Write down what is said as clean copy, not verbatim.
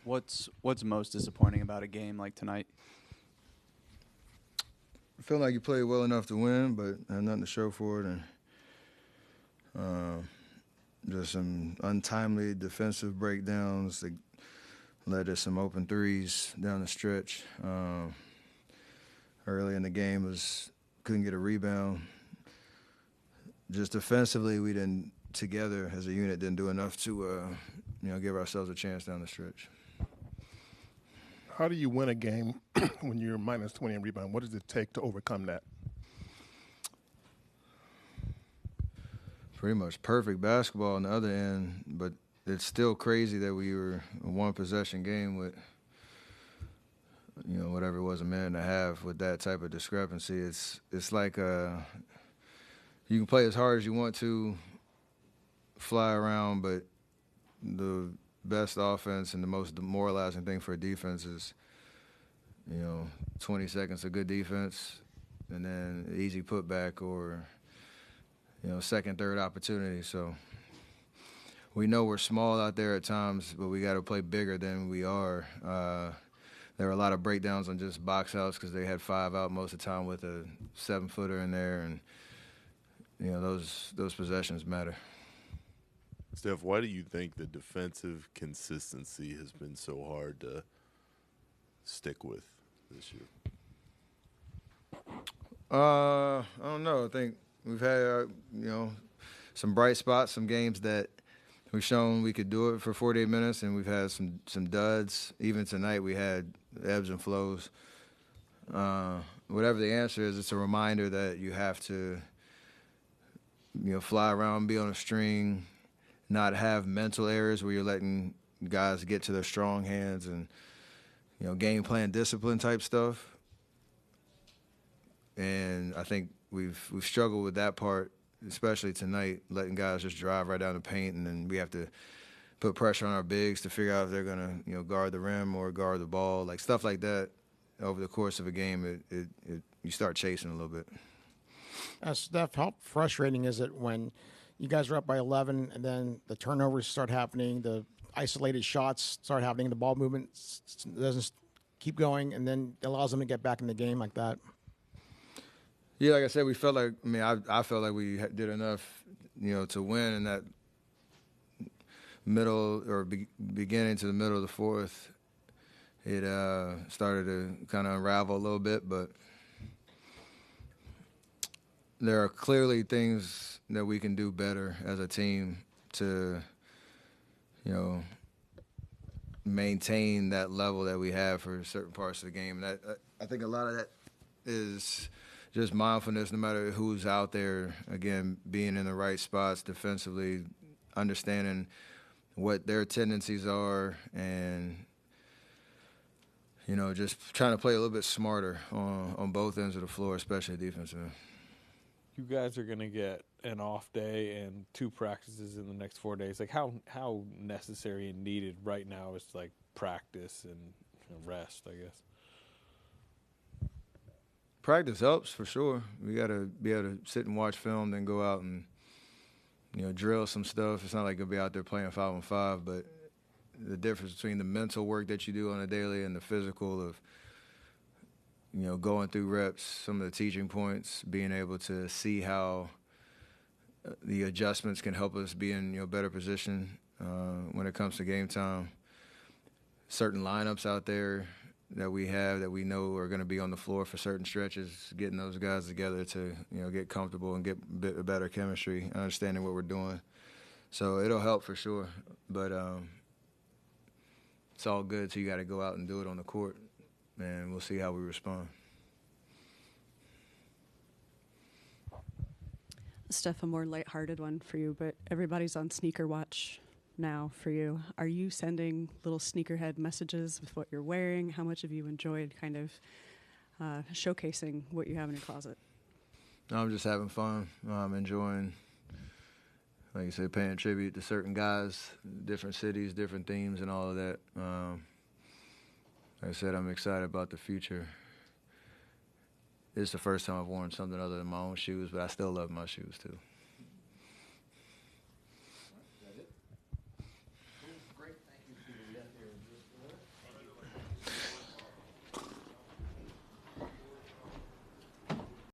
What's most disappointing about a game like tonight? I feel like you played well enough to win, but had nothing to show for it, and just some untimely defensive breakdowns that led to some open threes down the stretch. Early in the game couldn't get a rebound. Just defensively, we didn't together as a unit didn't do enough to give ourselves a chance down the stretch. How do you win a game when you're minus 20 in rebound? What does it take to overcome that? Pretty much perfect basketball on the other end, but it's still crazy that we were a one-possession game with, whatever it was, a minute and a half with that type of discrepancy. It's like you can play as hard as you want to, fly around, but the best offense and the most demoralizing thing for a defense is, 20 seconds of good defense and then easy putback or, second, third opportunity. So we know we're small out there at times, but we got to play bigger than we are. There were a lot of breakdowns on just box outs because they had 5 out most of the time with a 7-footer in there, and those possessions matter. Steph, why do you think the defensive consistency has been so hard to stick with this year? I don't know. I think we've had, some bright spots, some games that we've shown we could do it for 48 minutes, and we've had some duds. Even tonight we had ebbs and flows. Whatever the answer is, it's a reminder that you have to, fly around, be on a string, not have mental errors where you're letting guys get to their strong hands and, game plan discipline type stuff. And I think we've struggled with that part, especially tonight, letting guys just drive right down the paint, and then we have to put pressure on our bigs to figure out if they're going to, guard the rim or guard the ball, like stuff like that. Over the course of a game, you start chasing a little bit. Steph, how frustrating is it when you guys are up by 11 and then the turnovers start happening, the isolated shots start happening, the ball movement doesn't keep going, and then it allows them to get back in the game like that? Yeah, like I said, we felt like, I felt like we did enough, to win in that middle or beginning to the middle of the fourth. It started to kind of unravel a little bit, but there are clearly things that we can do better as a team to, maintain that level that we have for certain parts of the game. And I think a lot of that is just mindfulness, no matter who's out there, again, being in the right spots defensively, understanding what their tendencies are, and, just trying to play a little bit smarter on both ends of the floor, especially defensively. You guys are going to get an off day and 2 practices in the next 4 days. Like, how necessary and needed right now is, like, practice and rest, I guess? Practice helps for sure. We got to be able to sit and watch film, then go out and, drill some stuff. It's not like you'll be out there playing 5-on-5, but the difference between the mental work that you do on a daily and the physical of, going through reps, some of the teaching points, being able to see how the adjustments can help us be in better position when it comes to game time. Certain lineups out there that we have that we know are going to be on the floor for certain stretches, getting those guys together to get comfortable and get a better chemistry, understanding what we're doing. So it'll help for sure, but it's all good. So you got to go out and do it on the court, and we'll see how we respond. Steph, a more lighthearted one for you, but everybody's on sneaker watch now for you. Are you sending little sneakerhead messages with what you're wearing? How much have you enjoyed kind of showcasing what you have in your closet? I'm just having fun. I'm enjoying, like you said, paying tribute to certain guys, different cities, different themes, and all of that. Like I said, I'm excited about the future. It's the first time I've worn something other than my own shoes, but I still love my shoes too.